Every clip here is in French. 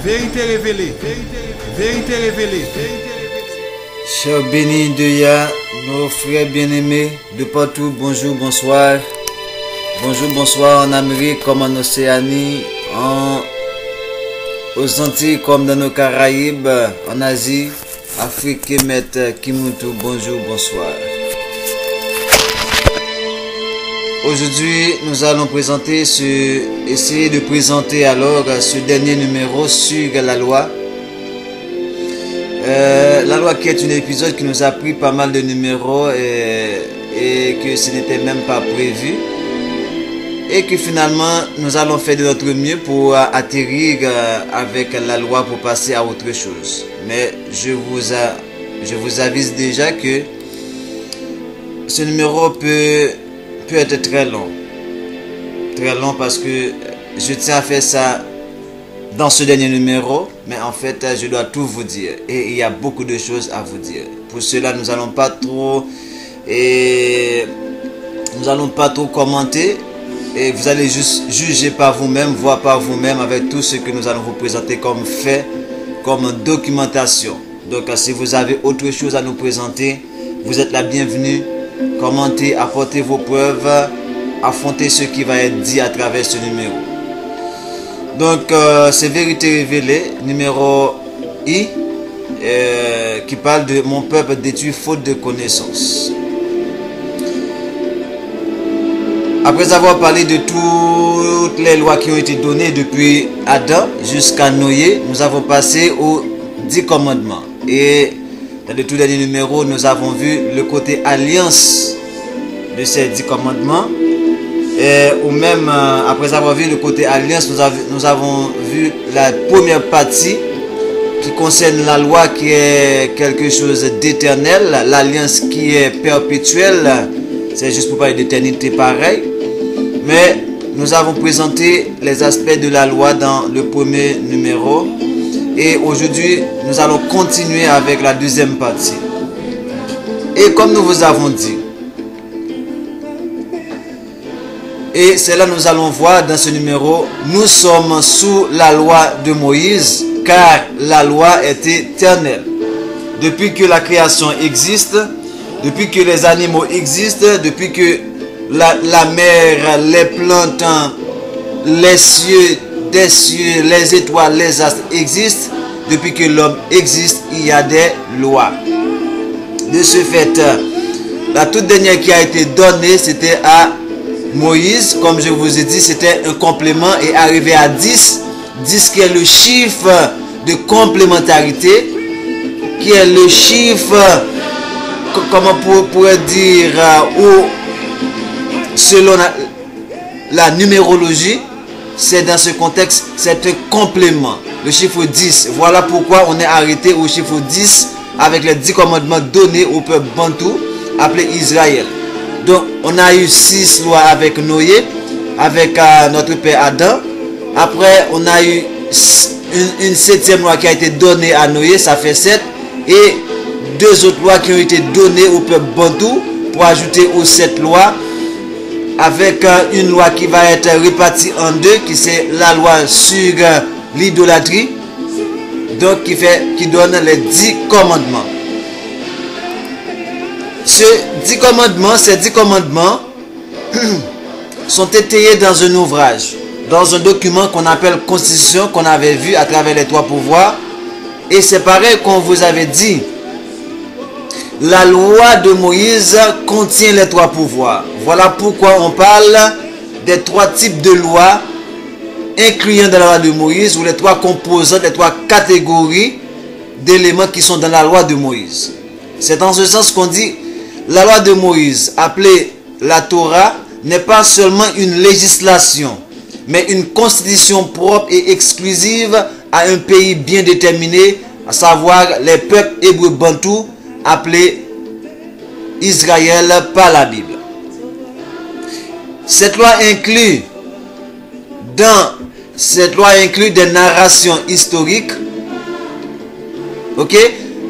Vérité révélée. Vérité révélée. Chers bénis de Yah, nos frères bien-aimés de partout, bonjour, bonsoir. Bonjour, bonsoir en Amérique comme en Océanie, aux Antilles comme dans nos Caraïbes, en Asie, Afrique, Kemet, Kimutu, bonjour, bonsoir. Aujourd'hui, nous allons essayer de présenter alors ce dernier numéro sur la loi. La loi qui est un épisode qui nous a pris pas mal de numéros et que ce n'était même pas prévu. Et que finalement, nous allons faire de notre mieux pour atterrir avec la loi pour passer à autre chose. Mais je vous avise déjà que ce numéro peut être très long. Très long parce que je tiens à faire ça dans ce dernier numéro. Mais en fait, je dois tout vous dire. Et il y a beaucoup de choses à vous dire. Pour cela, nous n'allons pas trop commenter. Et vous allez juste juger par vous-même, voir par vous-même avec tout ce que nous allons vous présenter comme fait, comme documentation. Donc si vous avez autre chose à nous présenter, vous êtes la bienvenue. Commentez, apportez vos preuves, affrontez ce qui va être dit à travers ce numéro. Donc c'est Vérité révélée, numéro I, qui parle de mon peuple détruit faute de connaissance. Après avoir parlé de toutes les lois qui ont été données depuis Adam jusqu'à Noé, nous avons passé aux 10 commandements. Et dans le tout dernier numéro, nous avons vu le côté alliance de ces 10 commandements. Ou même, après avoir vu le côté alliance, nous avons vu la première partie qui concerne la loi qui est quelque chose d'éternel, l'alliance qui est perpétuelle. C'est juste pour parler d'éternité pareil. Mais nous avons présenté les aspects de la loi dans le premier numéro. Et aujourd'hui, nous allons continuer avec la deuxième partie. Et comme nous vous avons dit, et c'est là que nous allons voir dans ce numéro, nous sommes sous la loi de Moïse, car la loi est éternelle. Depuis que la création existe, depuis que les animaux existent, depuis que la mer, les plantes, les cieux, des cieux, les étoiles, les astres existent, depuis que l'homme existe, il y a des lois. De ce fait, la toute dernière qui a été donnée, c'était à Moïse. Comme je vous ai dit, c'était un complément et arrivé à 10. 10 qui est le chiffre de complémentarité, qui est le chiffre, comment on pourrait dire, ou selon la numérologie, c'est dans ce contexte, c'est un complément. Le chiffre 10. Voilà pourquoi on est arrêté au chiffre 10 avec les 10 commandements donnés au peuple bantou appelé Israël. Donc on a eu 6 lois avec Noé, avec notre père Adam. Après on a eu une 7e loi qui a été donnée à Noé, ça fait 7. Et 2 autres lois qui ont été données au peuple bantou pour ajouter aux 7 lois, avec une loi qui va être répartie en 2, qui c'est la loi sur l'idolâtrie, donc qui donne les 10 commandements. Ces 10 commandements sont étayés dans un ouvrage, dans un document qu'on appelle Constitution, qu'on avait vu à travers les 3 pouvoirs. Et c'est pareil qu'on vous avait dit. La loi de Moïse contient les 3 pouvoirs. Voilà pourquoi on parle des 3 types de lois incluant dans la loi de Moïse, ou les 3 composantes, les 3 catégories d'éléments qui sont dans la loi de Moïse. C'est dans ce sens qu'on dit la loi de Moïse, appelée la Torah, n'est pas seulement une législation, mais une constitution propre et exclusive à un pays bien déterminé, à savoir les peuples hébreux bantous, appelé Israël par la Bible. Cette loi inclut des narrations historiques,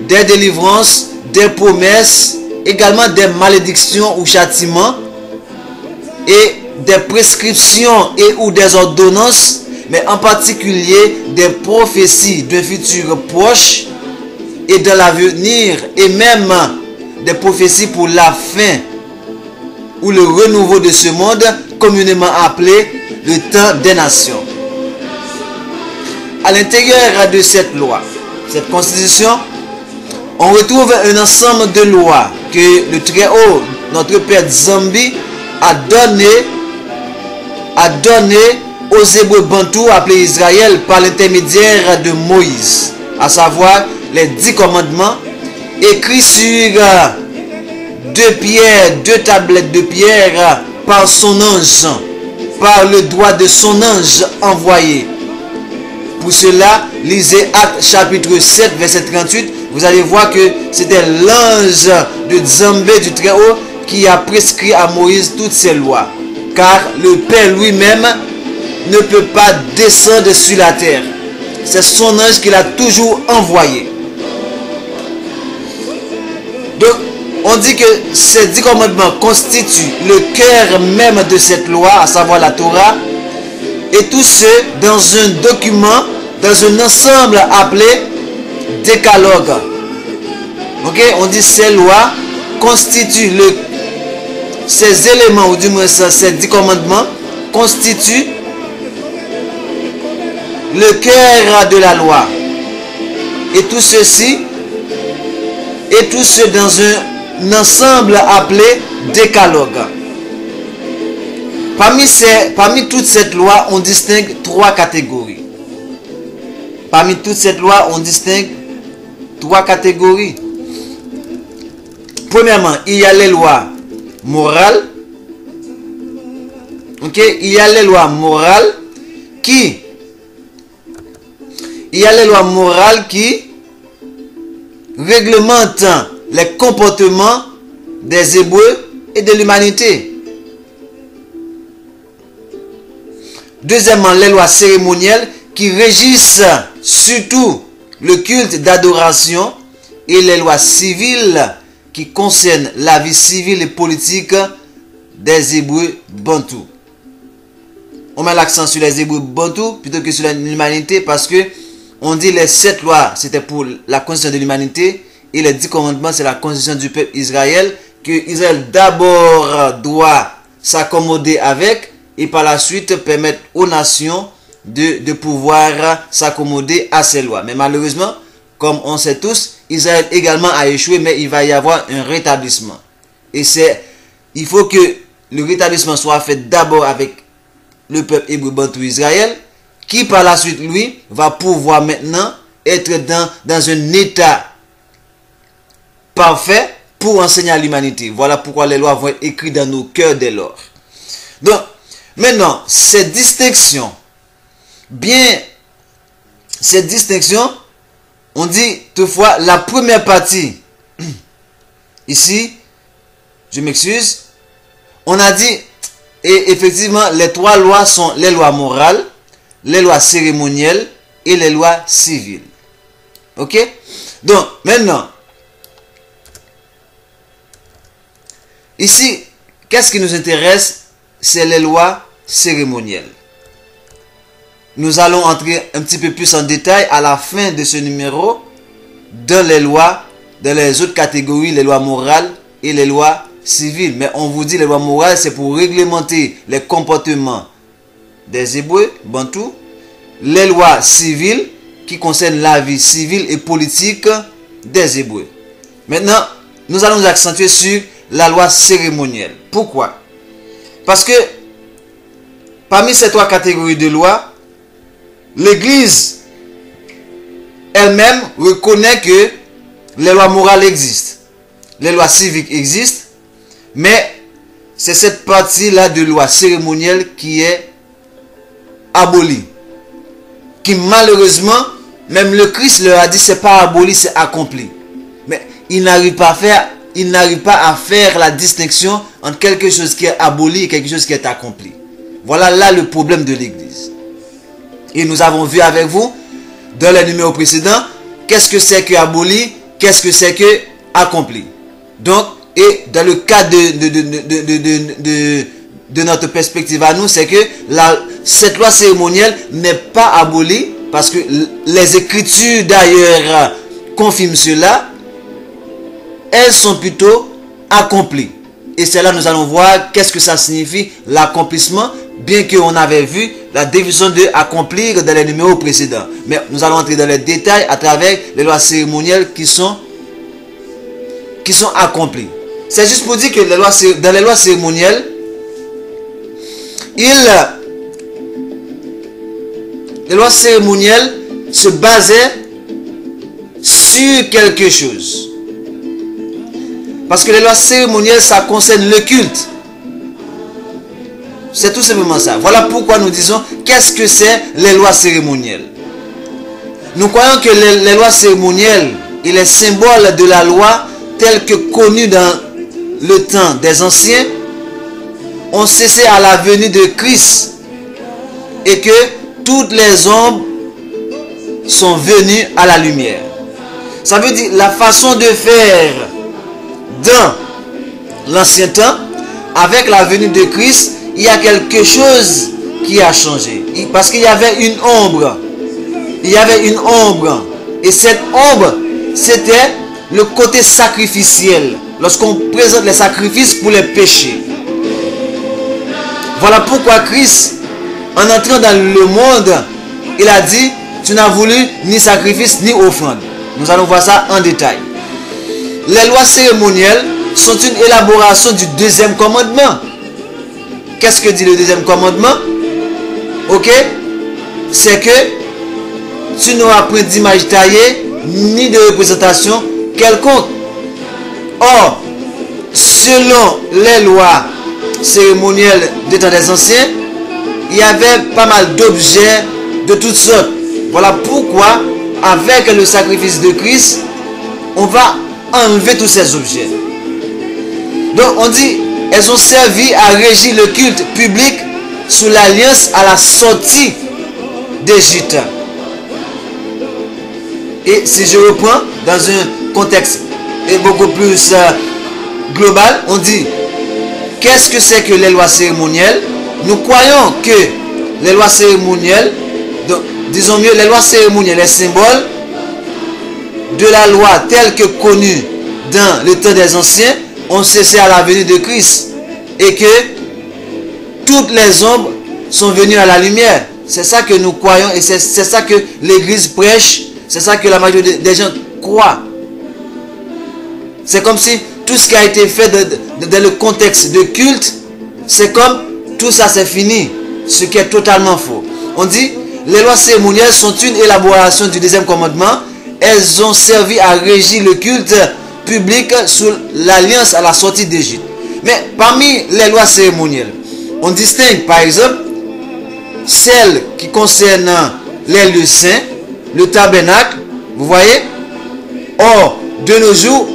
des délivrances, des promesses, également des malédictions ou châtiments, et des prescriptions et ou des ordonnances, mais en particulier des prophéties d'un futur proche et de l'avenir, et même des prophéties pour la fin ou le renouveau de ce monde, communément appelé le temps des nations. À l'intérieur de cette loi, cette constitution, on retrouve un ensemble de lois que le Très-Haut, notre Père Nzambi, a donné aux Hébreux bantous appelés Israël par l'intermédiaire de Moïse, à savoir les 10 commandements écrits sur deux tablettes de pierre par son ange, par le doigt de son ange envoyé. Pour cela, lisez Actes chapitre 7, verset 38. Vous allez voir que c'était l'ange de Nzambi du Très-Haut qui a prescrit à Moïse toutes ces lois. Car le Père lui-même ne peut pas descendre sur la terre. C'est son ange qu'il a toujours envoyé. Donc, on dit que ces 10 commandements constituent le cœur même de cette loi, à savoir la Torah. Et tout ce dans un document, dans un ensemble appelé décalogue. Ok, on dit ces lois constituent ces éléments, ou du moins ces 10 commandements, constituent le cœur de la loi. Et tout ceci, et tout ce dans un ensemble appelé décalogue. Parmi toute cette loi, on distingue 3 catégories. Parmi toute cette loi, on distingue 3 catégories. Premièrement, il y a les lois morales. Ok, il y a les lois morales qui réglementent les comportements des Hébreux et de l'humanité. Deuxièmement, les lois cérémonielles qui régissent surtout le culte d'adoration, et les lois civiles qui concernent la vie civile et politique des Hébreux bantous. On met l'accent sur les Hébreux bantous plutôt que sur l'humanité, parce que on dit les 7 lois c'était pour la constitution de l'humanité, et les 10 commandements c'est la constitution du peuple Israël, que Israël d'abord doit s'accommoder avec, et par la suite permettre aux nations de pouvoir s'accommoder à ces lois. Mais malheureusement, comme on sait tous, Israël également a échoué, mais il va y avoir un rétablissement. Et il faut que le rétablissement soit fait d'abord avec le peuple hébreu bantou Israël, qui par la suite, lui, va pouvoir maintenant être dans un état parfait pour enseigner à l'humanité. Voilà pourquoi les lois vont être écrites dans nos cœurs dès lors. Donc, maintenant, cette distinction, on dit toutefois la première partie, ici, je m'excuse, on a dit, et effectivement, les 3 lois sont les lois morales, les lois cérémonielles et les lois civiles. Ok? Donc, maintenant, ici, qu'est-ce qui nous intéresse? C'est les lois cérémonielles. Nous allons entrer un petit peu plus en détail à la fin de ce numéro dans les lois, dans les autres catégories, les lois morales et les lois civiles. Mais on vous dit les lois morales, c'est pour réglementer les comportements des Hébreux, bantous. Les lois civiles qui concernent la vie civile et politique des Hébreux. Maintenant, nous allons nous accentuer sur la loi cérémonielle. Pourquoi? Parce que parmi ces 3 catégories de lois, l'Église elle-même reconnaît que les lois morales existent, les lois civiques existent, mais c'est cette partie-là de loi cérémonielle qui est abolie. Qui malheureusement, même le Christ leur a dit, c'est pas aboli, c'est accompli. Mais il n'arrive pas à faire la distinction entre quelque chose qui est aboli et quelque chose qui est accompli. Voilà là le problème de l'Église. Et nous avons vu avec vous, dans le numéro précédent, qu'est-ce que c'est que aboli, qu'est-ce que c'est que accompli. Donc, et dans le cas de notre perspective à nous, c'est que cette loi cérémonielle n'est pas abolie, parce que les Écritures d'ailleurs confirment cela, elles sont plutôt accomplies. Et c'est là nous allons voir qu'est-ce que ça signifie l'accomplissement, bien qu'on avait vu la division de accomplir dans les numéros précédents. Mais nous allons entrer dans les détails à travers les lois cérémonielles qui sont accomplies. C'est juste pour dire que dans les lois cérémonielles, les lois cérémonielles se basaient sur quelque chose. Parce que les lois cérémonielles, ça concerne le culte. C'est tout simplement ça. Voilà pourquoi nous disons, qu'est-ce que c'est les lois cérémonielles? Nous croyons que les lois cérémonielles et les symboles de la loi, tels que connus dans le temps des anciens, ont cessé à la venue de Christ. Et que toutes les ombres sont venues à la lumière. Ça veut dire la façon de faire dans l'ancien temps, avec la venue de Christ, il y a quelque chose qui a changé. Parce qu'il y avait une ombre. Il y avait une ombre. Et cette ombre, c'était le côté sacrificiel. Lorsqu'on présente les sacrifices pour les péchés. Voilà pourquoi Christ, en entrant dans le monde, il a dit, tu n'as voulu ni sacrifice ni offrande. Nous allons voir ça en détail. Les lois cérémonielles sont une élaboration du deuxième commandement. Qu'est-ce que dit le deuxième commandement? Ok? C'est que tu n'auras point d'image taillée ni de représentation quelconque. Or, selon les lois cérémonielles des temps des anciens, il y avait pas mal d'objets de toutes sortes. Voilà pourquoi, avec le sacrifice de Christ, on va enlever tous ces objets. Donc on dit, elles ont servi à régir le culte public sous l'alliance à la sortie d'Égypte. Et si je reprends dans un contexte beaucoup plus global, on dit, qu'est-ce que c'est que les lois cérémonielles? Nous croyons que les lois cérémonielles, donc, disons mieux, les lois cérémonielles, les symboles de la loi telle que connue dans le temps des anciens, ont cessé à la venue de Christ. Et que toutes les ombres sont venues à la lumière. C'est ça que nous croyons et c'est ça que l'Église prêche. C'est ça que la majorité des gens croient. C'est comme si tout ce qui a été fait dans le contexte de culte, c'est comme tout ça c'est fini. Ce qui est totalement faux. On dit, les lois cérémonielles sont une élaboration du deuxième commandement. Elles ont servi à régir le culte public sous l'alliance à la sortie d'Égypte. Mais parmi les lois cérémonielles, on distingue par exemple celles qui concernent les lieux saints, le tabernacle, vous voyez. Or, de nos jours,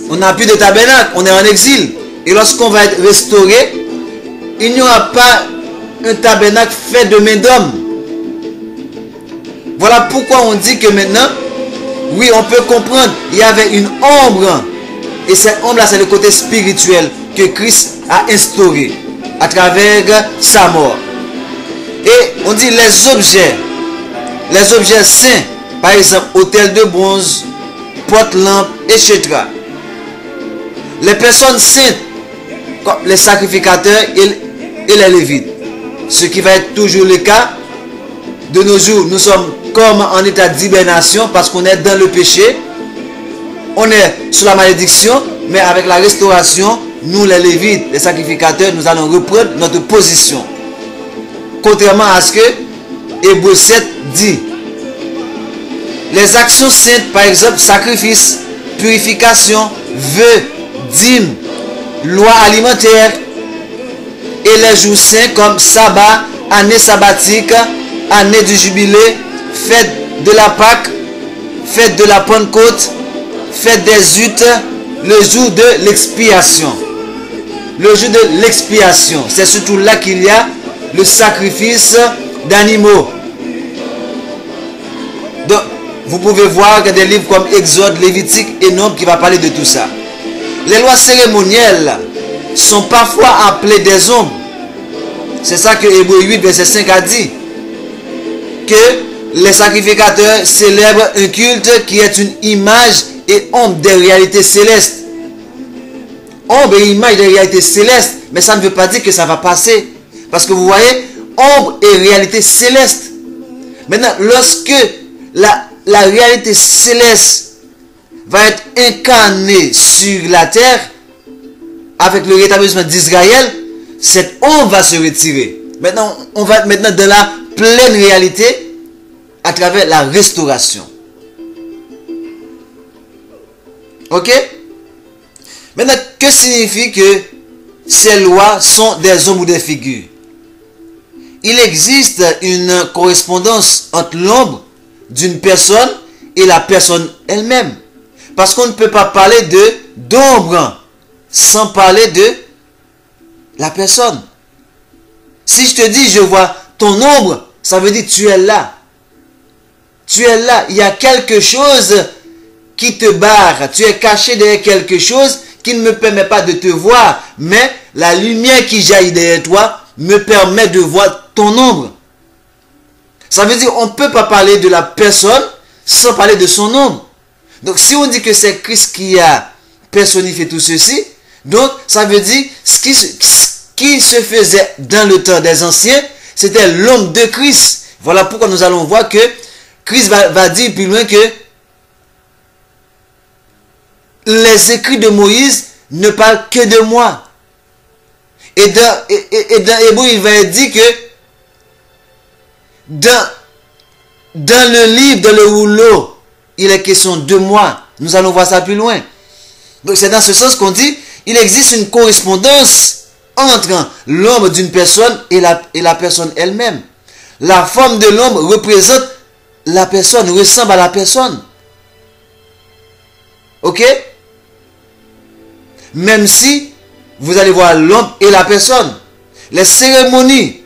on n'a plus de tabernacle, on est en exil. Et lorsqu'on va être restauré, il n'y aura pas un tabernacle fait de main d'homme. Voilà pourquoi on dit que maintenant, oui, on peut comprendre, il y avait une ombre. Et cette ombre-là, c'est le côté spirituel que Christ a instauré à travers sa mort. Et on dit les objets saints, par exemple, autel de bronze, porte-lampe, etc. Les personnes saintes, comme les sacrificateurs et les lévites. Ce qui va être toujours le cas. De nos jours, nous sommes comme en état d'hibernation parce qu'on est dans le péché. On est sous la malédiction, mais avec la restauration, nous les lévites, les sacrificateurs, nous allons reprendre notre position. Contrairement à ce que Hébreux 7 dit. Les actions saintes, par exemple, sacrifice, purification, vœux, dîmes, loi alimentaire, et les jours saints comme sabbat, année sabbatique, année du jubilé, fête de la Pâque, fête de la Pentecôte, fête des huttes, le jour de l'expiation. Le jour de l'expiation, c'est surtout là qu'il y a le sacrifice d'animaux. Donc, vous pouvez voir que des livres comme Exode, Lévitique et Nombre qui va parler de tout ça. Les lois cérémonielles sont parfois appelées des ombres. C'est ça que Hébreux 8, verset 5 a dit. Que les sacrificateurs célèbrent un culte qui est une image et ombre des réalités célestes. Ombre et image des réalités célestes. Mais ça ne veut pas dire que ça va passer. Parce que vous voyez, ombre et réalité céleste. Maintenant, lorsque la réalité céleste va être incarnée sur la terre, avec le rétablissement d'Israël, cette ombre va se retirer. Maintenant, on va être maintenant dans la pleine réalité à travers la restauration. Ok? Maintenant, que signifie que ces lois sont des hommes ou des figures? Il existe une correspondance entre l'ombre d'une personne et la personne elle-même. Parce qu'on ne peut pas parler d'ombre sans parler de la personne. Si je te dis, je vois ton ombre, ça veut dire tu es là. Tu es là. Il y a quelque chose qui te barre. Tu es caché derrière quelque chose qui ne me permet pas de te voir. Mais la lumière qui jaillit derrière toi me permet de voir ton ombre. Ça veut dire on ne peut pas parler de la personne sans parler de son ombre. Donc si on dit que c'est Christ qui a personnifié tout ceci, donc ça veut dire ce qui se faisait dans le temps des anciens, c'était l'ombre de Christ. Voilà pourquoi nous allons voir que Christ va dire plus loin que les écrits de Moïse ne parlent que de moi. Et dans Hébreux, il va dire que dans le livre, dans le rouleau, il est question de moi. Nous allons voir ça plus loin. Donc c'est dans ce sens qu'on dit, il existe une correspondance entre l'ombre d'une personne et la personne elle-même. La forme de l'ombre représente la personne, ressemble à la personne. Ok? Même si vous allez voir l'ombre et la personne. Les cérémonies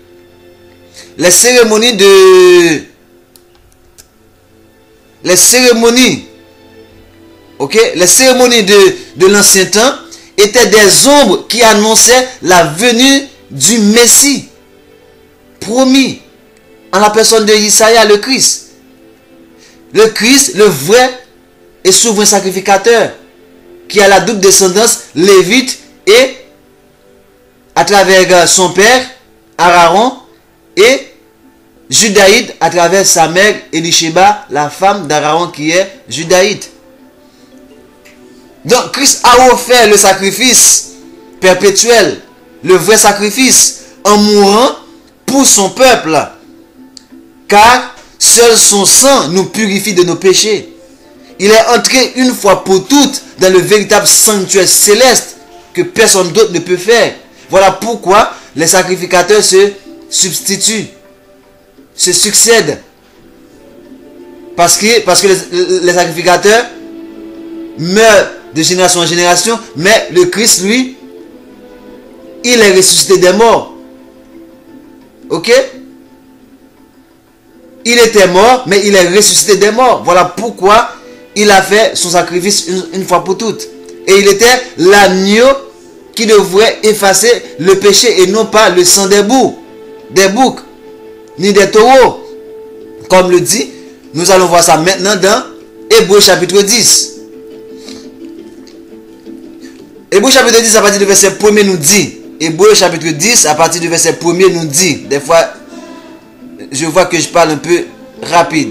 de l'ancien temps étaient des ombres qui annonçaient la venue du Messie promis en la personne de Isaïe, le Christ. Le Christ, le vrai et souverain sacrificateur, qui a la double descendance lévite et à travers son père, Aaron, et judaïte à travers sa mère, Elisheba, la femme d'Aaron qui est judaïte. Donc Christ a offert le sacrifice perpétuel, le vrai sacrifice, en mourant pour son peuple. Car seul son sang nous purifie de nos péchés. Il est entré une fois pour toutes dans le véritable sanctuaire céleste que personne d'autre ne peut faire. Voilà pourquoi les sacrificateurs se substituent, se succèdent. Parce que les sacrificateurs meurent de génération en génération, mais le Christ, lui, il est ressuscité des morts. Ok? Il était mort, mais il est ressuscité des morts. Voilà pourquoi il a fait son sacrifice une fois pour toutes. Et il était l'agneau qui devrait effacer le péché et non pas le sang des boucs, ni des taureaux. Comme le dit, nous allons voir ça maintenant dans Hébreux chapitre 10. Hébreux chapitre 10 à partir du verset 1er nous dit, Hébreux chapitre 10 à partir du verset 1er nous dit, des fois je vois que je parle un peu rapide.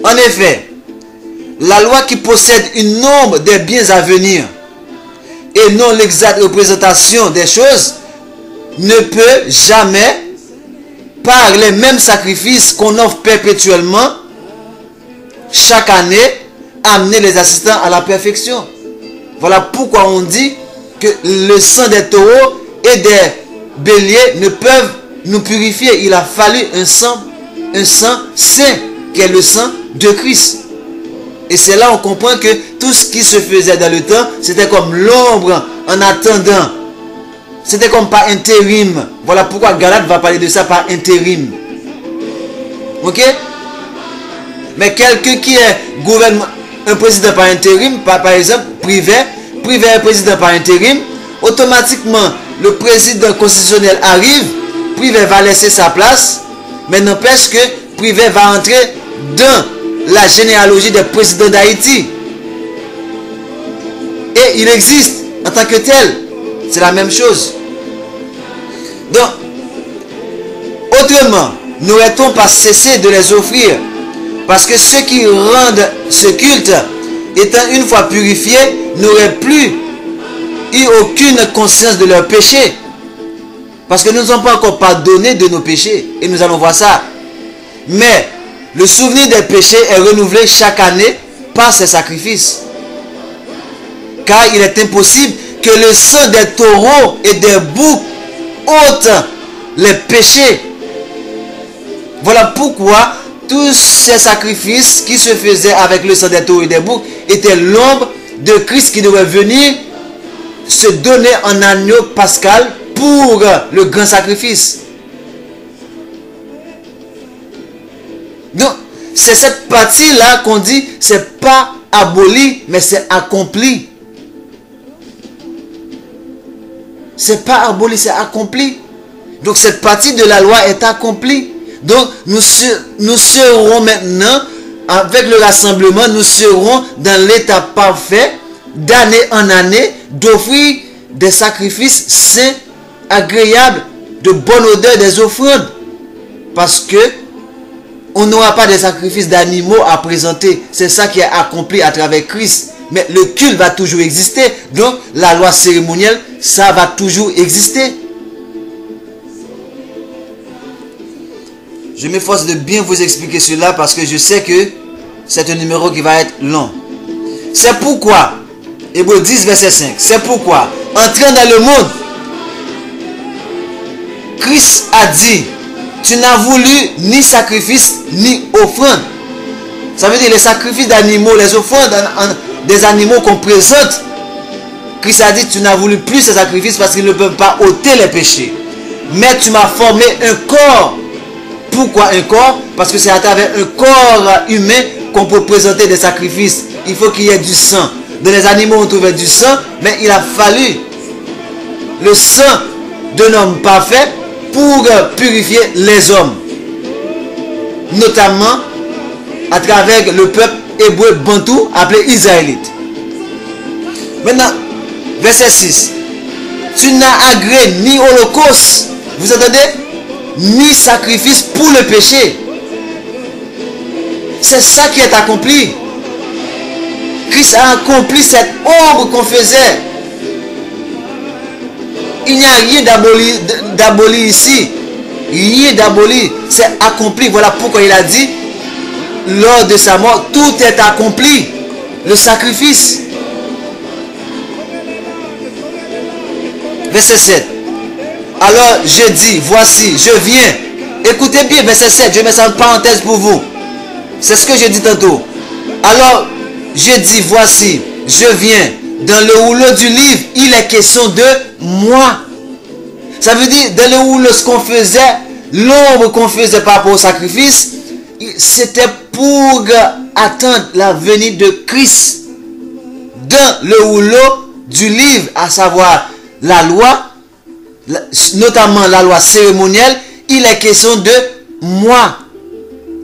En effet, la loi qui possède une ombre des biens à venir et non l'exacte représentation des choses ne peut jamais, par les mêmes sacrifices qu'on offre perpétuellement chaque année, amener les assistants à la perfection. Voilà pourquoi on dit que le sang des taureaux et des béliers ne peuvent nous purifier. Il a fallu un sang saint qui est le sang de Christ. Et c'est là on comprend que tout ce qui se faisait dans le temps, c'était comme l'ombre en attendant. C'était comme par intérim. Voilà pourquoi Galate va parler de ça par intérim. Ok? Mais quelqu'un qui est gouvernement, un président par intérim, par exemple, privé un président par intérim, automatiquement le président constitutionnel arrive Privé va laisser sa place, mais n'empêche que Privé va entrer dans la généalogie des présidents d'Haïti. Et il existe en tant que tel. C'est la même chose. Donc, autrement, n'aurait-on pas cessé de les offrir? Parce que ceux qui rendent ce culte, étant une fois purifiés, n'auraient plus eu aucune conscience de leurs péchés. Parce que nous ne sommes pas encore pardonnés de nos péchés. Et nous allons voir ça. Mais le souvenir des péchés est renouvelé chaque année par ces sacrifices. Car il est impossible que le sang des taureaux et des boucs ôte les péchés. Voilà pourquoi tous ces sacrifices qui se faisaient avec le sang des taureaux et des boucs étaient l'ombre de Christ qui devait venir se donner en agneau pascal pour le grand sacrifice. Donc, c'est cette partie-là qu'on dit, c'est pas aboli, mais c'est accompli. C'est pas aboli, c'est accompli. Donc, cette partie de la loi est accomplie. Donc, nous serons maintenant, avec le rassemblement, nous serons dans l'état parfait, d'année en année, d'offrir des sacrifices saints, agréables, de bonne odeur, des offrandes. Parce que on n'aura pas de sacrifices d'animaux à présenter. C'est ça qui est accompli à travers Christ. Mais le culte va toujours exister. Donc, la loi cérémonielle, ça va toujours exister. Je m'efforce de bien vous expliquer cela parce que je sais que c'est un numéro qui va être long. C'est pourquoi, Hébreux 10, verset 5, c'est pourquoi, entrant dans le monde, Christ a dit, tu n'as voulu ni sacrifice ni offrande. Ça veut dire les sacrifices d'animaux, les offrandes des animaux qu'on présente. Christ a dit, tu n'as voulu plus ces sacrifices parce qu'ils ne peuvent pas ôter les péchés. Mais tu m'as formé un corps. Pourquoi un corps? Parce que c'est à travers un corps humain qu'on peut présenter des sacrifices. Il faut qu'il y ait du sang. Dans les animaux, on trouvait du sang, mais il a fallu le sang d'un homme parfait pour purifier les hommes. Notamment à travers le peuple hébreu bantou appelé Israélite. Maintenant, verset 6. Tu n'as agréé ni holocauste, vous entendez? Ni sacrifice pour le péché. C'est ça qui est accompli. Christ a accompli cette œuvre qu'on faisait. Il n'y a rien d'aboli ici. Rien d'aboli. C'est accompli. Voilà pourquoi il a dit, lors de sa mort, tout est accompli. Le sacrifice. Verset 7. Alors je dis, voici, je viens. Écoutez bien, verset 7, je mets ça en parenthèse pour vous. C'est ce que j'ai dit tantôt. Alors, je dis, voici, je viens. Dans le rouleau du livre, il est question de moi. Ça veut dire, dans le rouleau, ce qu'on faisait, l'ombre qu'on faisait par rapport au sacrifice, c'était pour attendre la venue de Christ. Dans le rouleau du livre, à savoir la loi, notamment la loi cérémonielle, il est question de moi.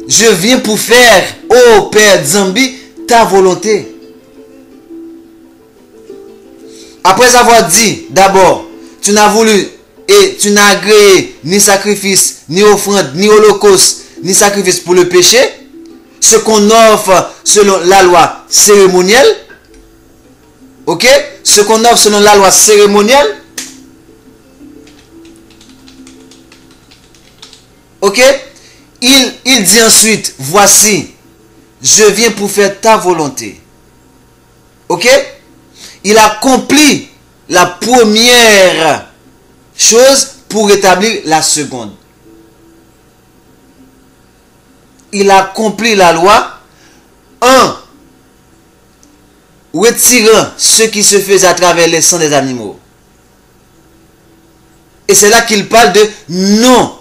Je viens pour faire, ô Père Zambi, ta volonté. Après avoir dit, d'abord, tu n'as voulu et tu n'as agréé ni sacrifice, ni offrande, ni holocauste, ni sacrifice pour le péché, ce qu'on offre selon la loi cérémonielle, ok? Ce qu'on offre selon la loi cérémonielle, ok? Il dit ensuite, voici, je viens pour faire ta volonté. Ok? Il accomplit la première chose pour établir la seconde. Il accomplit la loi en retirant ce qui se faisait à travers les sangs des animaux. Et c'est là qu'il parle de non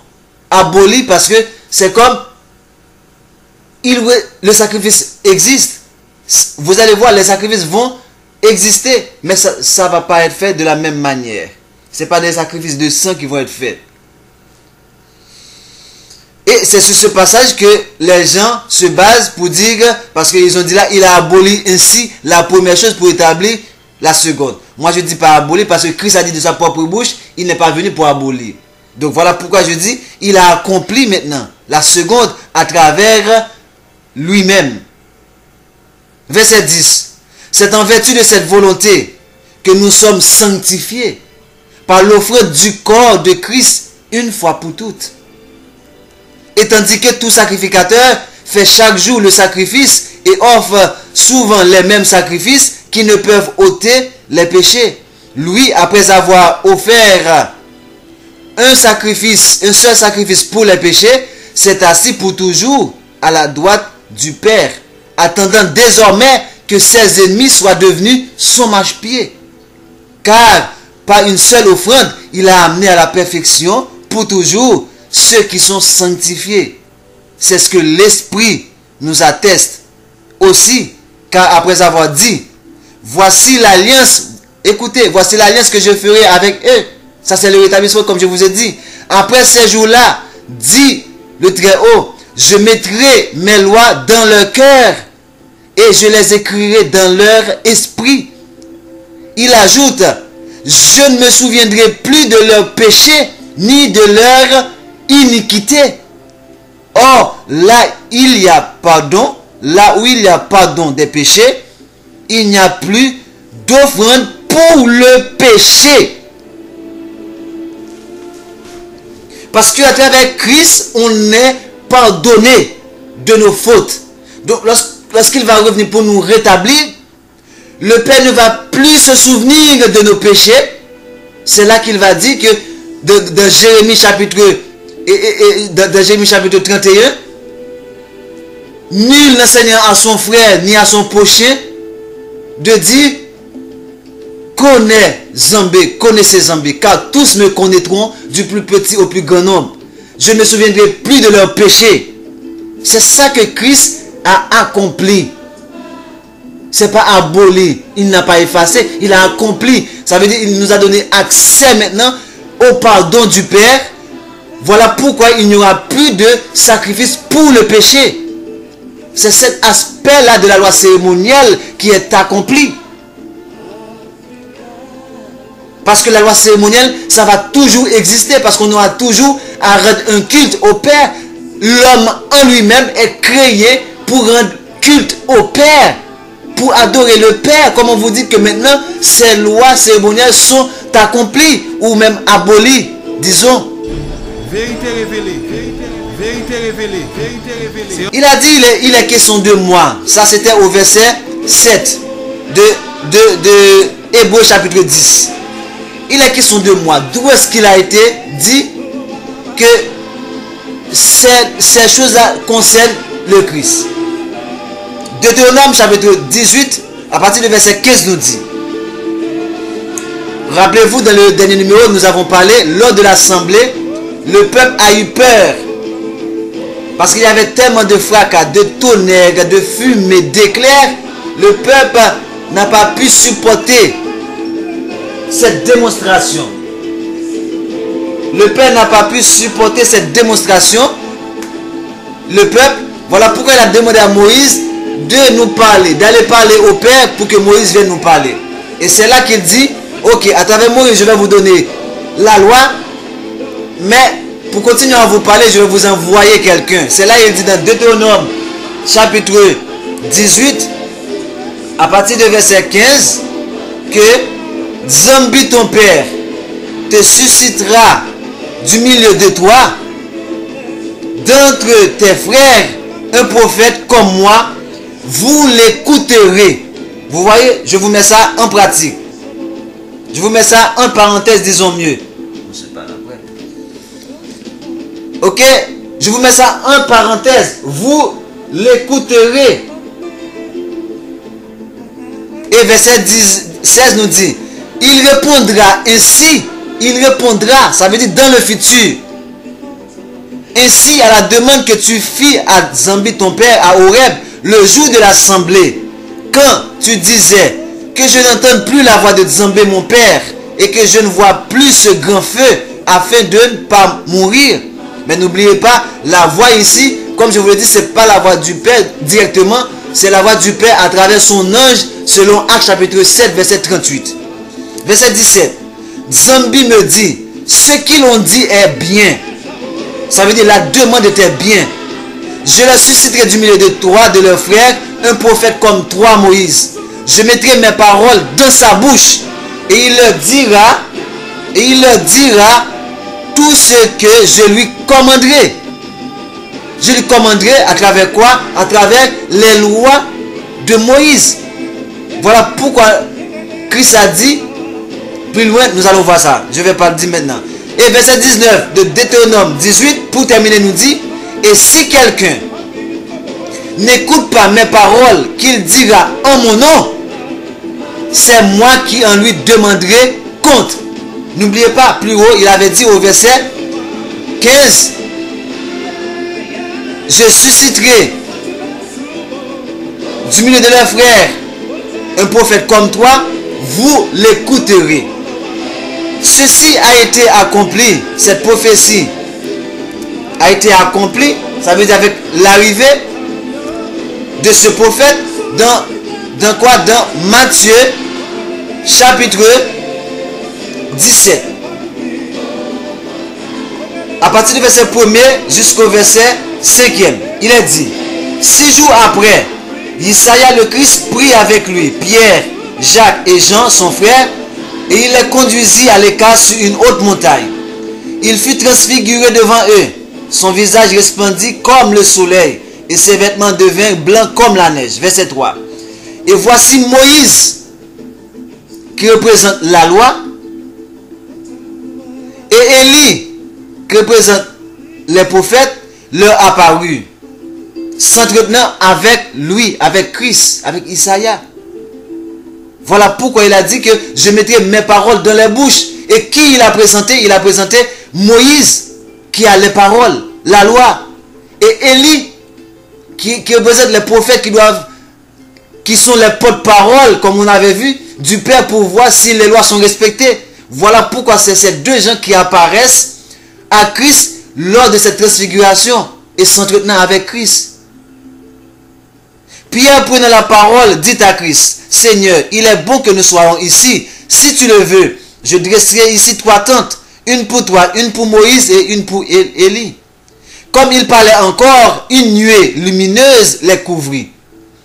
aboli parce que c'est comme le sacrifice existe. Vous allez voir, les sacrifices vont exister, mais ça ne va pas être fait de la même manière. Ce n'est pas des sacrifices de sang qui vont être faits. Et c'est sur ce passage que les gens se basent pour dire, parce qu'ils ont dit là, il a aboli ainsi la première chose pour établir la seconde. Moi je dis pas abolir parce que Christ a dit de sa propre bouche, il n'est pas venu pour abolir. Donc voilà pourquoi je dis, il a accompli maintenant la seconde à travers lui-même. Verset 10. C'est en vertu de cette volonté que nous sommes sanctifiés par l'offre du corps de Christ une fois pour toutes. Et tandis que tout sacrificateur fait chaque jour le sacrifice et offre souvent les mêmes sacrifices qui ne peuvent ôter les péchés. Lui, après avoir offert un seul sacrifice pour les péchés, s'est assis pour toujours à la droite du Père, attendant désormais que ses ennemis soient devenus son marchepied. Car par une seule offrande, il a amené à la perfection pour toujours ceux qui sont sanctifiés. C'est ce que l'Esprit nous atteste aussi, car après avoir dit, voici l'alliance, écoutez, voici l'alliance que je ferai avec eux. Ça c'est le rétablissement comme je vous ai dit. Après ces jours-là, dit le Très-Haut, je mettrai mes lois dans leur cœur et je les écrirai dans leur esprit. Il ajoute, je ne me souviendrai plus de leurs péchés ni de leur iniquité. Or, là où il y a pardon des péchés, il n'y a plus d'offrande pour le péché. Parce qu'à travers Christ, on est pardonné de nos fautes. Donc, lorsqu'il va revenir pour nous rétablir, le Père ne va plus se souvenir de nos péchés. C'est là qu'il va dire que dans Jérémie chapitre 31, nul n'enseignant à son frère ni à son prochain de dire connaissez Zambé, car tous me connaîtront du plus petit au plus grand nombre. Je ne me souviendrai plus de leurs péchés. C'est ça que Christ a accompli. C'est pas aboli, il n'a pas effacé, il a accompli. Ça veut dire qu'il nous a donné accès maintenant au pardon du Père. Voilà pourquoi il n'y aura plus de sacrifice pour le péché. C'est cet aspect-là de la loi cérémonielle qui est accompli. Parce que la loi cérémonielle, ça va toujours exister, parce qu'on aura toujours à rendre un culte au Père. L'homme en lui-même est créé pour rendre culte au Père, pour adorer le Père. Comme on vous dit que maintenant, ces lois cérémonielles sont accomplies, ou même abolies, disons. Vérité révélée. Vérité révélée. Vérité révélée. Il a dit, il est question de moi. Ça, c'était au verset 7 de Hébreux chapitre 10. Il est question de moi. D'où est-ce qu'il a été dit que ces choses-là concernent le Christ? Deutéronome chapitre 18, à partir du verset 15 nous dit. Rappelez-vous, dans le dernier numéro, nous avons parlé, lors de l'assemblée, le peuple a eu peur. Parce qu'il y avait tellement de fracas, de tonnerres, de fumée, d'éclairs. Le peuple n'a pas pu supporter cette démonstration. Le peuple n'a pas pu supporter cette démonstration. Le peuple, voilà pourquoi il a demandé à Moïse de nous parler, d'aller parler au Père pour que Moïse vienne nous parler. Et c'est là qu'il dit, ok, à travers Moïse, je vais vous donner la loi, mais pour continuer à vous parler, je vais vous envoyer quelqu'un. C'est là qu'il dit dans Deutéronome chapitre 18, à partir de verset 15, que Zambi ton Père te suscitera du milieu de toi, d'entre tes frères, un prophète comme moi, vous l'écouterez. Vous voyez, je vous mets ça en pratique. Je vous mets ça en parenthèse, disons mieux. Ok, je vous mets ça en parenthèse. Vous l'écouterez. Et verset 16 nous dit, il répondra ainsi. Il répondra, ça veut dire dans le futur. Ainsi à la demande que tu fis à Zambi ton père, à Horeb, le jour de l'assemblée, quand tu disais que je n'entende plus la voix de Zambé mon père et que je ne vois plus ce grand feu afin de ne pas mourir. Mais n'oubliez pas, la voix ici, comme je vous l'ai dit, ce n'est pas la voix du Père directement, c'est la voix du Père à travers son ange, selon Actes chapitre 7, verset 38. Verset 17. Zambi me dit, ce qu'ils ont dit est bien. Ça veut dire la demande était bien. Je leur susciterai du milieu de toi, de leurs frères, un prophète comme toi, Moïse. Je mettrai mes paroles dans sa bouche et il leur dira tout ce que je lui commanderai. Je lui commanderai à travers quoi? À travers les lois de Moïse. Voilà pourquoi Christ a dit, plus loin, nous allons voir ça. Je ne vais pas le dire maintenant. Et verset 19 de Deutéronome 18, pour terminer, nous dit, et si quelqu'un n'écoute pas mes paroles qu'il dira en mon nom, c'est moi qui en lui demanderai compte. N'oubliez pas, plus haut, il avait dit au verset 15, je susciterai du milieu de leurs frères un prophète comme toi, vous l'écouterez. Ceci a été accompli, cette prophétie a été accomplie, ça veut dire avec l'arrivée de ce prophète dans quoi? Dans Matthieu chapitre 17. À partir du verset 1er jusqu'au verset 5e, il est dit, 6 jours après, Isaïe le Christ prit avec lui Pierre, Jacques et Jean, son frère, et il les conduisit à l'écart sur une haute montagne. Il fut transfiguré devant eux. Son visage resplendit comme le soleil, et ses vêtements devinrent blancs comme la neige. Verset 3. Et voici Moïse, qui représente la loi, et Élie, qui représente les prophètes, leur apparut, s'entretenant avec lui, avec Christ, avec Isaïe. Voilà pourquoi il a dit que je mettrai mes paroles dans les bouches. Et qui il a présenté? Il a présenté Moïse, qui a les paroles, la loi. Et Élie, qui représente les prophètes qui sont les porte-paroles, comme on avait vu, du Père pour voir si les lois sont respectées. Voilà pourquoi c'est ces deux gens qui apparaissent à Christ lors de cette transfiguration et s'entretenant avec Christ. Pierre, prenant la parole, dit à Christ, Seigneur, il est bon que nous soyons ici. Si tu le veux, je dresserai ici 3 tentes, une pour toi, une pour Moïse et une pour Élie. Comme il parlait encore, une nuée lumineuse les couvrit.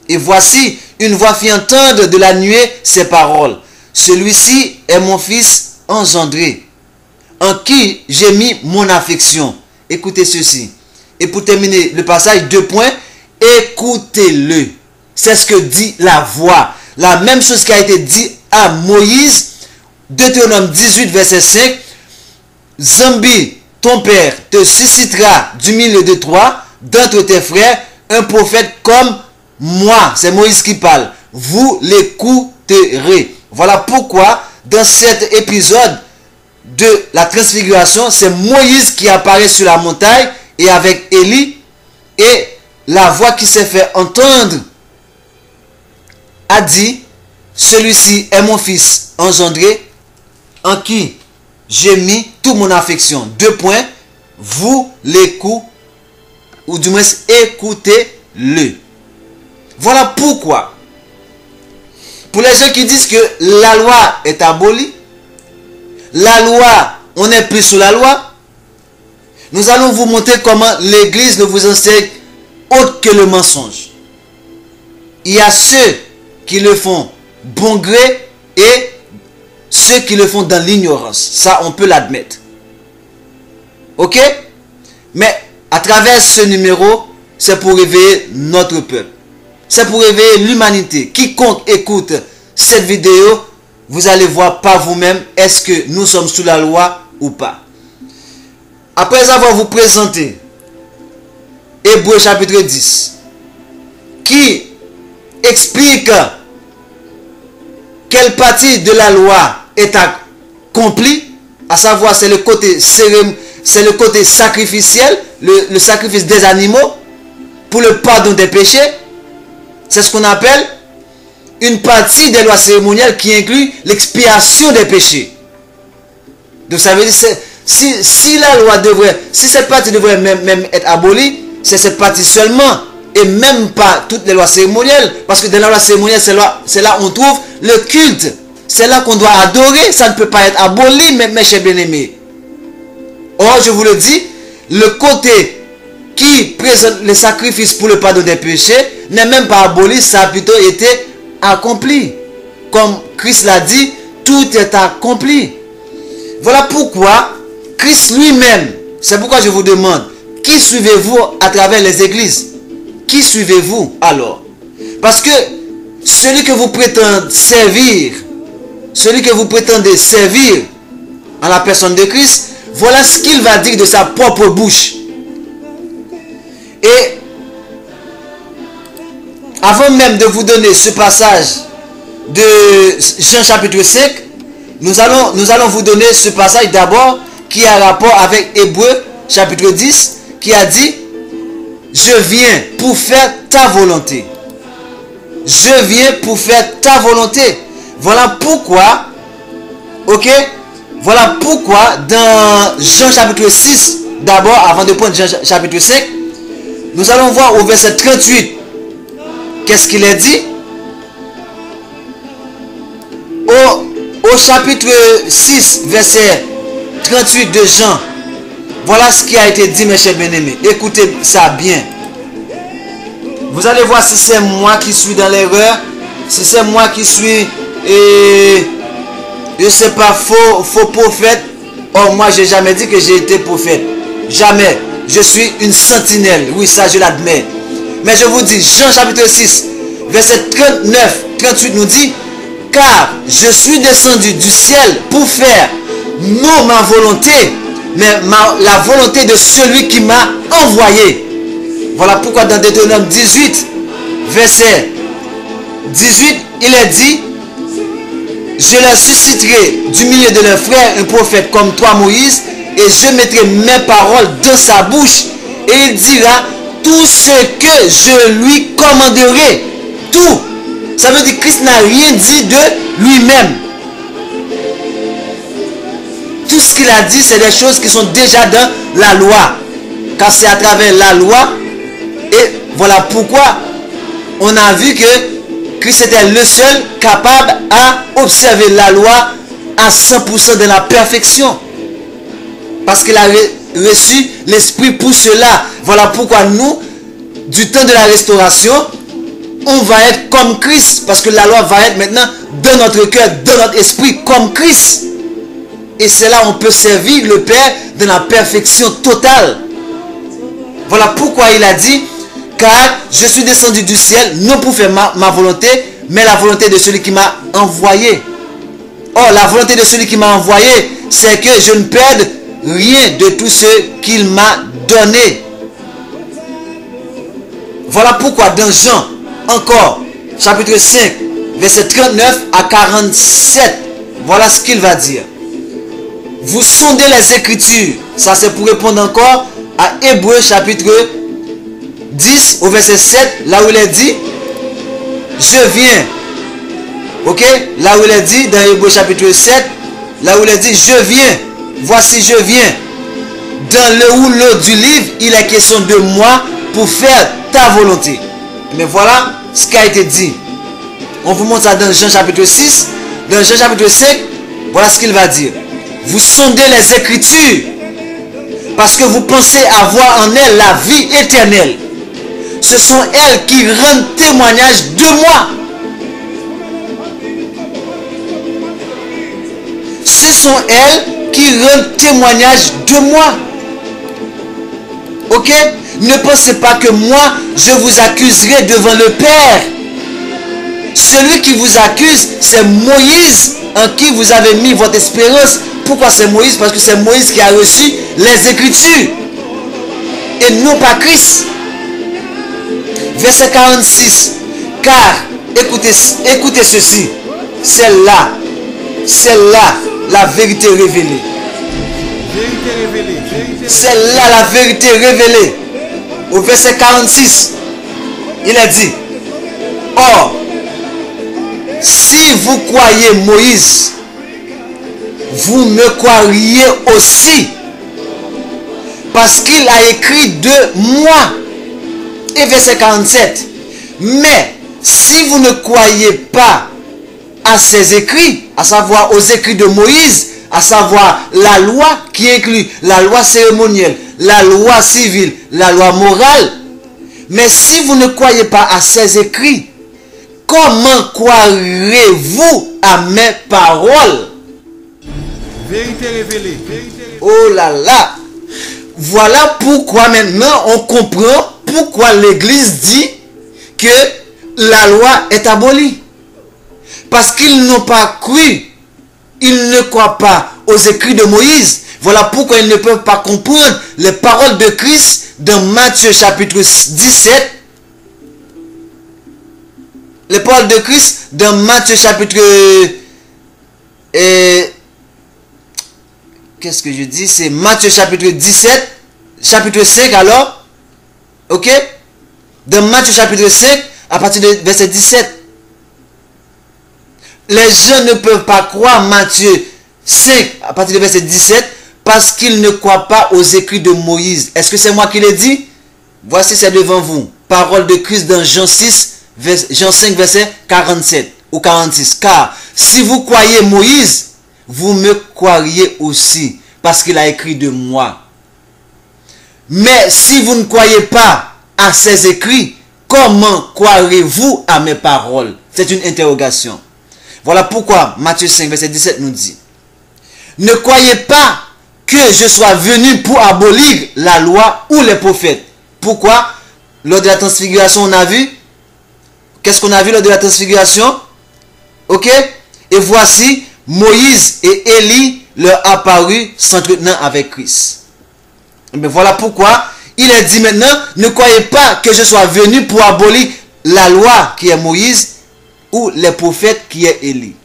Et voici, une voix fit entendre de la nuée ces paroles. Celui-ci est mon fils engendré, en qui j'ai mis mon affection. Écoutez ceci. Et pour terminer le passage, 2 points. Écoutez-le. C'est ce que dit la voix. La même chose qui a été dit à Moïse. Deutéronome 18, verset 5. Zambi, ton père, te suscitera du milieu de toi, d'entre tes frères, un prophète comme moi. C'est Moïse qui parle. Vous l'écouterez. Voilà pourquoi, dans cet épisode de la transfiguration, c'est Moïse qui apparaît sur la montagne et avec Élie, et la voix qui s'est fait entendre a dit, celui-ci est mon fils engendré, en qui j'ai mis toute mon affection. 2 points, vous l'écoutez, ou du moins écoutez-le. Voilà pourquoi, pour les gens qui disent que la loi est abolie, la loi, on n'est plus sous la loi, nous allons vous montrer comment l'Église ne vous enseigne autre que le mensonge. Il y a ceux qui le font bon gré et ceux qui le font dans l'ignorance. Ça, on peut l'admettre. Ok? Mais à travers ce numéro, c'est pour réveiller notre peuple. C'est pour réveiller l'humanité. Quiconque écoute cette vidéo, vous allez voir par vous-même est-ce que nous sommes sous la loi ou pas. Après avoir vous présenté Hébreux chapitre 10, qui explique quelle partie de la loi est accomplie, à savoir c'est le côté sacrificiel, le sacrifice des animaux pour le pardon des péchés. C'est ce qu'on appelle une partie des lois cérémoniales qui inclut l'expiation des péchés. Donc ça veut dire Si la loi devrait, si cette partie devrait même être abolie, c'est cette partie seulement, et même pas toutes les lois cérémonielles, parce que dans la loi cérémonielle, c'est là où on trouve le culte. C'est là qu'on doit adorer, ça ne peut pas être aboli, mes chers bien-aimés. Or, je vous le dis, le côté qui présente les sacrifices pour le pardon des péchés n'est même pas aboli, ça a plutôt été accompli. Comme Christ l'a dit, tout est accompli. Voilà pourquoi Christ lui-même, c'est pourquoi je vous demande, qui suivez-vous à travers les églises? Qui suivez-vous alors? Parce que celui que vous prétendez servir, celui que vous prétendez servir en la personne de Christ, voilà ce qu'il va dire de sa propre bouche. Et avant même de vous donner ce passage de Jean chapitre 5, nous allons vous donner ce passage d'abord qui a rapport avec Hébreux chapitre 10, qui a dit: je viens pour faire ta volonté. Je viens pour faire ta volonté. Voilà pourquoi, ok, voilà pourquoi dans Jean chapitre 6, d'abord, avant de prendre Jean chapitre 5, nous allons voir au verset 38, qu'est-ce qu'il est dit? Au chapitre 6, verset 38 de Jean, voilà ce qui a été dit, mes chers bien-aimés. Écoutez ça bien. Vous allez voir si c'est moi qui suis dans l'erreur, si c'est moi qui suis, je sais pas, faux prophète. Or, moi, j'ai jamais dit que j'ai été prophète. Jamais. Je suis une sentinelle. Oui, ça, je l'admets. Mais je vous dis, Jean chapitre 6, verset 39, 38 nous dit: car je suis descendu du ciel pour faire non ma volonté, mais la volonté de celui qui m'a envoyé. Voilà pourquoi dans Deutéronome 18, verset 18, il est dit: je leur susciterai du milieu de leurs frères un prophète comme toi, Moïse, et je mettrai mes paroles dans sa bouche, et il dira tout ce que je lui commanderai. Tout. Ça veut dire que Christ n'a rien dit de lui-même. Tout ce qu'il a dit, c'est des choses qui sont déjà dans la loi. Car c'est à travers la loi. Et voilà pourquoi on a vu que Christ était le seul capable à observer la loi à 100% de la perfection. Parce qu'il a reçu l'Esprit pour cela. Voilà pourquoi nous, du temps de la restauration, on va être comme Christ. Parce que la loi va être maintenant dans notre cœur, dans notre esprit, comme Christ. Et c'est là où on peut servir le Père dans la perfection totale. Voilà pourquoi il a dit: car je suis descendu du ciel, non pour faire ma volonté, mais la volonté de celui qui m'a envoyé. Or, la volonté de celui qui m'a envoyé, c'est que je ne perde rien de tout ce qu'il m'a donné. Voilà pourquoi dans Jean, encore, chapitre 5, verset 39 à 47, voilà ce qu'il va dire. Vous sondez les Écritures. Ça, c'est pour répondre encore à Hébreux chapitre 10 au verset 7, là où il est dit: je viens. Ok? Là où il est dit dans Hébreux chapitre 7, là où il est dit: je viens. Voici, je viens. Dans le rouleau du livre, il est question de moi pour faire ta volonté. Mais voilà ce qui a été dit. On vous montre ça dans Jean chapitre 6. Dans Jean chapitre 5, voilà ce qu'il va dire. Vous sondez les Écritures parce que vous pensez avoir en elles la vie éternelle. Ce sont elles qui rendent témoignage de moi. Ce sont elles qui rendent témoignage de moi. Ok? Ne pensez pas que moi, je vous accuserai devant le Père. Celui qui vous accuse, c'est Moïse, en qui vous avez mis votre espérance. Pourquoi c'est Moïse? Parce que c'est Moïse qui a reçu les Écritures. Et non pas Christ. Verset 46. Car, écoutez ceci. C'est là la vérité révélée. C'est là la vérité révélée. Au verset 46, il est dit: or, si vous croyez Moïse, vous me croiriez aussi. Parce qu'il a écrit de moi. Et verset 47. Mais si vous ne croyez pas à ses écrits, à savoir aux écrits de Moïse, à savoir la loi qui inclut la loi cérémonielle, la loi civile, la loi morale, mais si vous ne croyez pas à ces écrits, comment croirez-vous à mes paroles? Vérité révélée. Oh là là! Voilà pourquoi maintenant on comprend pourquoi l'Église dit que la loi est abolie. Parce qu'ils n'ont pas cru, ils ne croient pas aux écrits de Moïse. Voilà pourquoi ils ne peuvent pas comprendre les paroles de Christ dans Matthieu chapitre 17. Les paroles de Christ dans Matthieu chapitre... qu'est-ce que je dis? C'est Matthieu chapitre 17, chapitre 5 alors. Ok? Dans Matthieu chapitre 5, à partir de verset 17. Les gens ne peuvent pas croire Matthieu 5, à partir de verset 17, parce qu'ils ne croient pas aux écrits de Moïse. Est-ce que c'est moi qui l'ai dit? Voici, c'est devant vous. Parole de Christ dans Jean 5, verset 47 ou 46. Car si vous croyez Moïse, vous me croiriez aussi, parce qu'il a écrit de moi. Mais si vous ne croyez pas à ses écrits, comment croirez-vous à mes paroles? C'est une interrogation. Voilà pourquoi Matthieu 5, verset 17 nous dit: ne croyez pas que je sois venu pour abolir la loi ou les prophètes. Pourquoi? Lors de la transfiguration, on a vu. Qu'est-ce qu'on a vu lors de la transfiguration? Ok? Et voici, Moïse et Élie leur apparus s'entretenant avec Christ. Mais voilà pourquoi il est dit maintenant, ne croyez pas que je sois venu pour abolir la loi qui est Moïse ou les prophètes qui est Élie.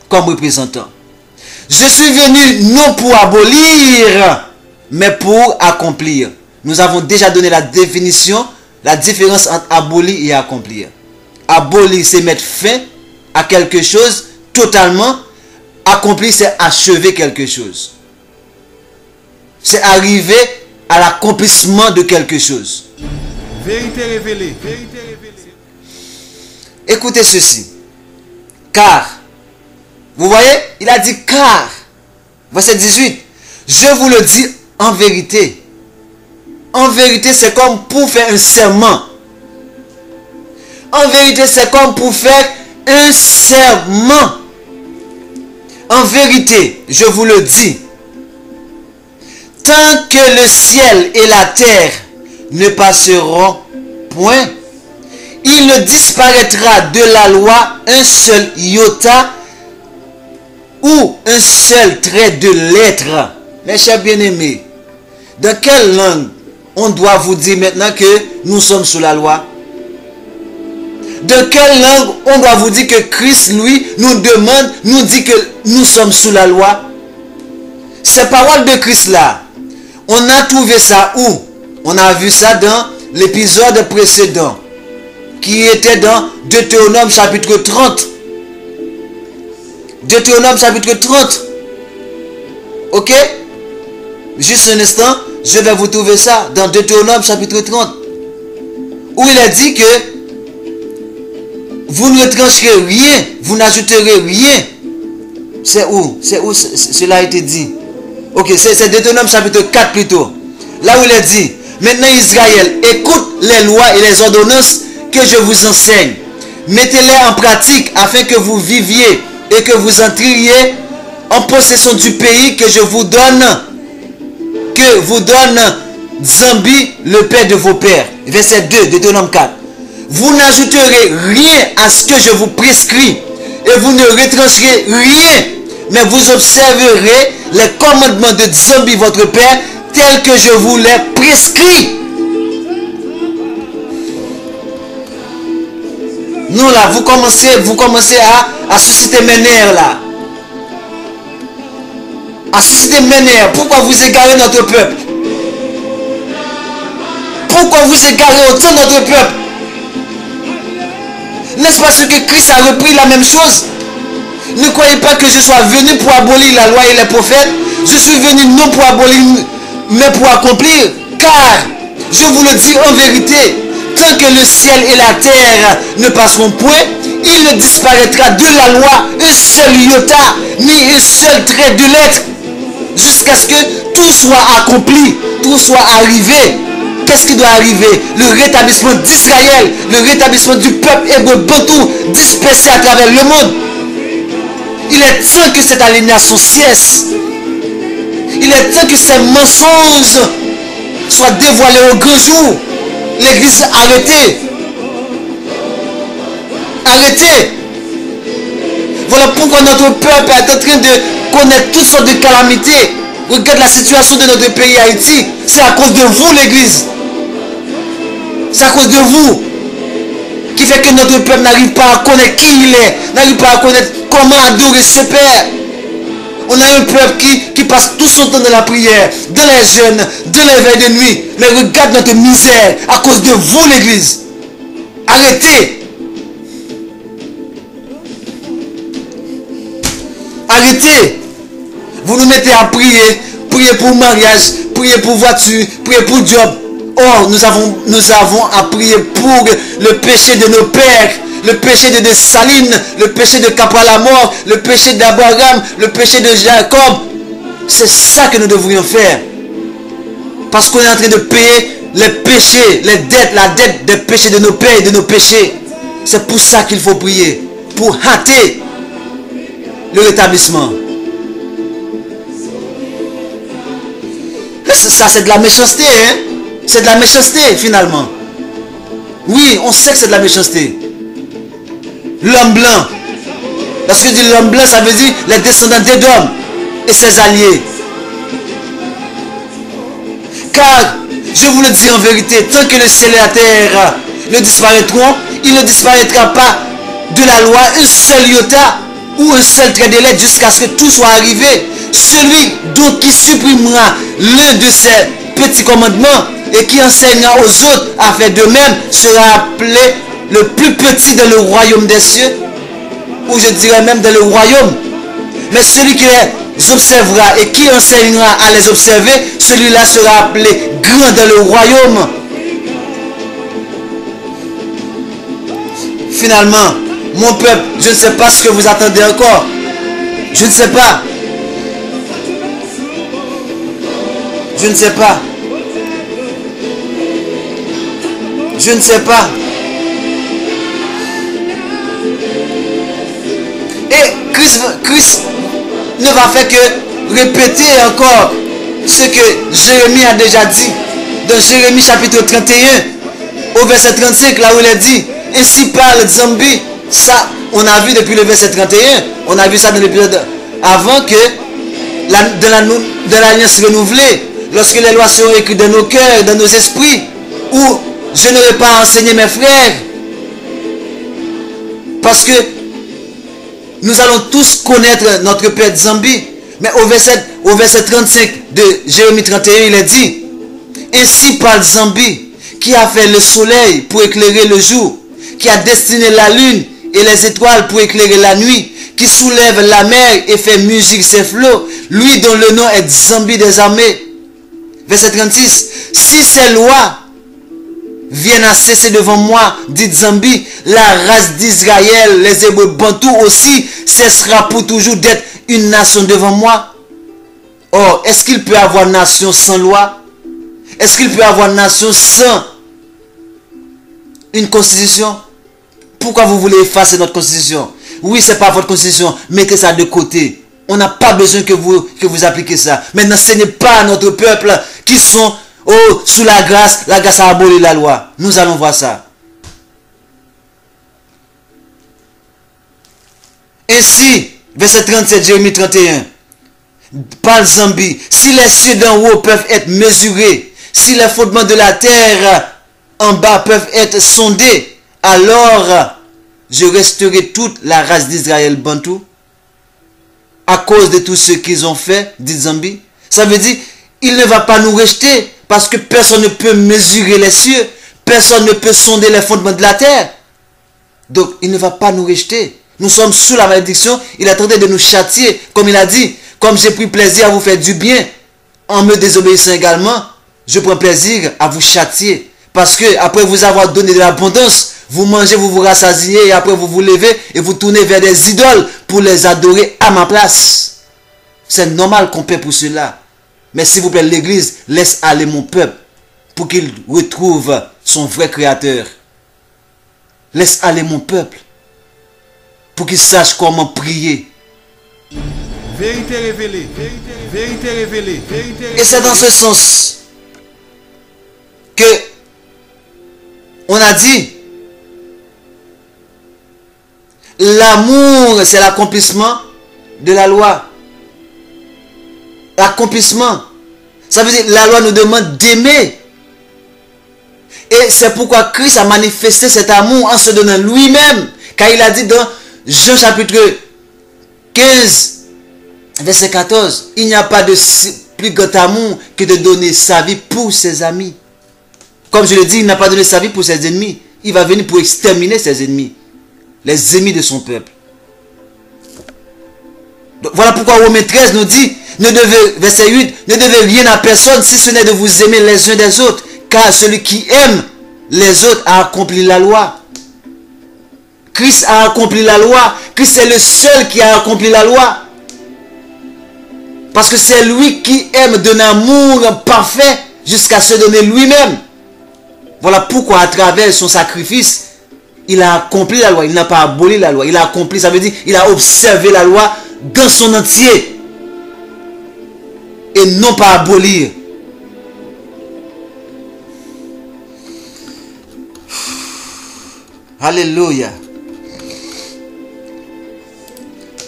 Comme représentant. Je suis venu non pour abolir, mais pour accomplir. Nous avons déjà donné la définition, la différence entre abolir et accomplir. Abolir, c'est mettre fin à quelque chose totalement. Accomplir, c'est achever quelque chose. C'est arriver à l'accomplissement de quelque chose. Vérité révélée. Écoutez ceci. Car, vous voyez, il a dit car. Verset 18. Je vous le dis en vérité. En vérité, c'est comme pour faire un serment. En vérité, c'est comme pour faire un serment. En vérité, je vous le dis, tant que le ciel et la terre ne passeront point, il ne disparaîtra de la loi un seul iota ou un seul trait de lettre. Mes chers bien-aimés, dans quelle langue on doit vous dire maintenant que nous sommes sous la loi? De quelle langue on doit vous dire que Christ, lui, nous demande, nous dit que nous sommes sous la loi? Ces paroles de Christ là, on a trouvé ça où? On a vu ça dans l'épisode précédent, qui était dans Deutéronome chapitre 30. Deutéronome chapitre 30. Ok? Juste un instant, je vais vous trouver ça dans Deutéronome chapitre 30. Où il a dit que vous ne retrancherez rien, vous n'ajouterez rien. C'est où? C'est où cela a été dit? Ok, c'est Deutéronome chapitre 4 plutôt. Là où il est dit: maintenant Israël, écoute les lois et les ordonnances que je vous enseigne. Mettez-les en pratique afin que vous viviez et que vous entriez en possession du pays que je vous donne, que vous donne Zambi, le père de vos pères. Verset 2, Deutéronome 4. Vous n'ajouterez rien à ce que je vous prescris et vous ne retrancherez rien, mais vous observerez les commandements de Zambi, votre père, tels que je vous les prescris. Non là, vous commencez à susciter mes nerfs là. À susciter mes nerfs. Pourquoi vous égarez notre peuple? Pourquoi vous égarez autant notre peuple? N'est-ce pas ce que Christ a repris la même chose? Ne croyez pas que je sois venu pour abolir la loi et les prophètes. Je suis venu non pour abolir, mais pour accomplir. Car, je vous le dis en vérité, tant que le ciel et la terre ne passeront point, il ne disparaîtra de la loi un seul iota, ni un seul trait de lettre, jusqu'à ce que tout soit accompli, tout soit arrivé. Qu'est-ce qui doit arriver? Le rétablissement d'Israël, le rétablissement du peuple hébreu bantou dispersé à travers le monde. Il est temps que cette aliénation cesse. Il est temps que ces mensonges soient dévoilés au grand jour. L'église, arrêtez. Arrêtez. Voilà pourquoi notre peuple est en train de connaître toutes sortes de calamités. Regarde la situation de notre pays Haïti. C'est à cause de vous, l'église. C'est à cause de vous qui fait que notre peuple n'arrive pas à connaître qui il est, n'arrive pas à connaître comment adorer ce Père. On a un peuple qui passe tout son temps dans la prière, dans les jeûnes, dans les veilles de nuit. Mais regarde notre misère à cause de vous, l'église. Arrêtez. Arrêtez. Vous nous mettez à prier, prier pour mariage, prier pour voiture, prier pour job. Or, nous avons à prier pour le péché de nos pères, le péché de Saline, le péché de Capra-la-Mort, le péché d'Abraham, le péché de Jacob. C'est ça que nous devrions faire. Parce qu'on est en train de payer les péchés, les dettes, la dette des péchés de nos pères et de nos péchés. C'est pour ça qu'il faut prier, pour hâter le rétablissement. Ça, c'est de la méchanceté, hein? C'est de la méchanceté, finalement. Oui, on sait que c'est de la méchanceté. L'homme blanc. Parce que l'homme blanc, ça veut dire les descendants d'Édom et ses alliés. Car, je vous le dis en vérité, tant que le ciel et la terre ne disparaîtront, il ne disparaîtra pas de la loi un seul iota ou un seul trait de lettre jusqu'à ce que tout soit arrivé. Celui donc qui supprimera l'un de ces petits commandements et qui enseignera aux autres à faire de même sera appelé le plus petit dans le royaume des cieux, ou je dirais même dans le royaume. Mais celui qui les observera et qui enseignera à les observer, celui-là sera appelé grand dans le royaume. Finalement, mon peuple, je ne sais pas ce que vous attendez encore. Je ne sais pas. Je ne sais pas. Je ne sais pas. Et Christ ne va faire que répéter encore ce que Jérémie a déjà dit. Dans Jérémie chapitre 31, au verset 35, là où il est dit, ainsi parle Zambi. Ça, on a vu depuis le verset 31. On a vu ça dans l'épisode avant que dans l'alliance renouvelée, lorsque les lois seront écrites dans nos cœurs, dans nos esprits, où je n'aurai pas enseigné mes frères. Parce que nous allons tous connaître notre Père Zambi. Mais au verset 35 de Jérémie 31, il est dit, ainsi parle Zambi, qui a fait le soleil pour éclairer le jour, qui a destiné la lune et les étoiles pour éclairer la nuit, qui soulève la mer et fait musique ses flots, lui dont le nom est Zambi des armées. Verset 36, si ces lois viennent à cesser devant moi, dit Zambi, la race d'Israël, les Hébreux bantous aussi, cessera pour toujours d'être une nation devant moi. Or, est-ce qu'il peut y avoir nation sans loi? Est-ce qu'il peut y avoir nation sans une constitution? Pourquoi vous voulez effacer notre constitution? Oui, c'est pas votre constitution, mettez ça de côté. On n'a pas besoin que vous appliquiez ça. Mais n'enseignez pas à notre peuple qui sont sous la grâce a aboli la loi. Nous allons voir ça. Ainsi, verset 37, Jérémie 31, parle Zambi, si les cieux d'en haut peuvent être mesurés, si les fondements de la terre en bas peuvent être sondés, alors je resterai toute la race d'Israël bantou à cause de tout ce qu'ils ont fait, dit Zambi. Ça veut dire, il ne va pas nous rejeter parce que personne ne peut mesurer les cieux, personne ne peut sonder les fondements de la terre. Donc, il ne va pas nous rejeter Nous sommes sous la malédiction. Il est en train de nous châtier. Comme il a dit, comme j'ai pris plaisir à vous faire du bien, en me désobéissant également, je prends plaisir à vous châtier. Parce que après vous avoir donné de l'abondance, vous mangez, vous vous rassasiez et après vous vous levez et vous tournez vers des idoles pour les adorer à ma place. C'est normal qu'on paie pour cela. Mais s'il vous plaît, l'Église laisse aller mon peuple pour qu'il retrouve son vrai créateur. Laisse aller mon peuple pour qu'il sache comment prier. Vérité révélée. Vérité révélée. Vérité révélée. Et c'est dans ce sens que on a dit l'amour, c'est l'accomplissement de la loi. L'accomplissement. Ça veut dire la loi nous demande d'aimer. Et c'est pourquoi Christ a manifesté cet amour en se donnant lui-même. Car il a dit dans Jean chapitre 15, verset 14, il n'y a pas de plus grand amour que de donner sa vie pour ses amis. Comme je le dis, il n'a pas donné sa vie pour ses ennemis. Il va venir pour exterminer ses ennemis. Les ennemis de son peuple. Donc, voilà pourquoi Romains 13 nous dit, verset 8, ne devez rien à personne si ce n'est de vous aimer les uns des autres. Car celui qui aime les autres a accompli la loi. Christ a accompli la loi. Christ est le seul qui a accompli la loi. Parce que c'est lui qui aime d'un amour parfait jusqu'à se donner lui-même. Voilà pourquoi à travers son sacrifice, il a accompli la loi. Il n'a pas aboli la loi. Il a accompli, ça veut dire il a observé la loi dans son entier. Et non pas abolir. Alléluia.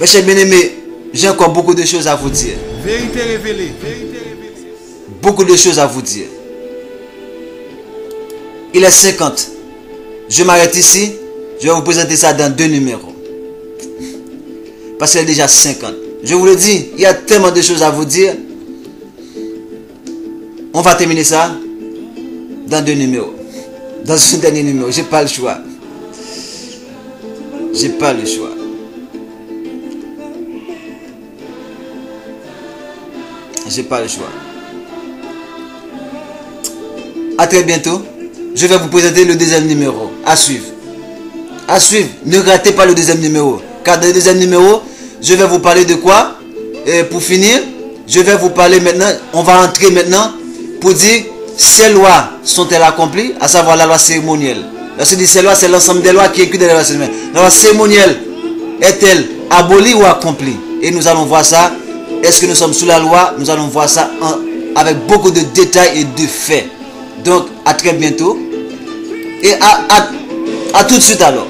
Mes chers bien-aimés, j'ai encore beaucoup de choses à vous dire. Vérité révélée. Vérité révélée. Beaucoup de choses à vous dire. Il est 50. Je m'arrête ici. Je vais vous présenter ça dans 2 numéros. Parce qu'il est déjà 50. Je vous le dis, il y a tellement de choses à vous dire. On va terminer ça dans 2 numéros. Dans ce dernier numéro. J'ai pas le choix. J'ai pas le choix. J'ai pas le choix. À très bientôt. Je vais vous présenter le 2e numéro. À suivre. À suivre. Ne ratez pas le 2e numéro. Car dans le 2e numéro, je vais vous parler de quoi? Et pour finir, je vais vous parler maintenant. On va entrer maintenant pour dire ces lois sont-elles accomplies? À savoir la loi cérémonielle. Lorsque je dis ces lois, c'est l'ensemble des lois qui incluent dans la loi cérémonielle. La loi cérémonielle est-elle abolie ou accomplie? Et nous allons voir ça. Est-ce que nous sommes sous la loi? Nous allons voir ça avec beaucoup de détails et de faits. Donc, à très bientôt. Et à tout de suite alors.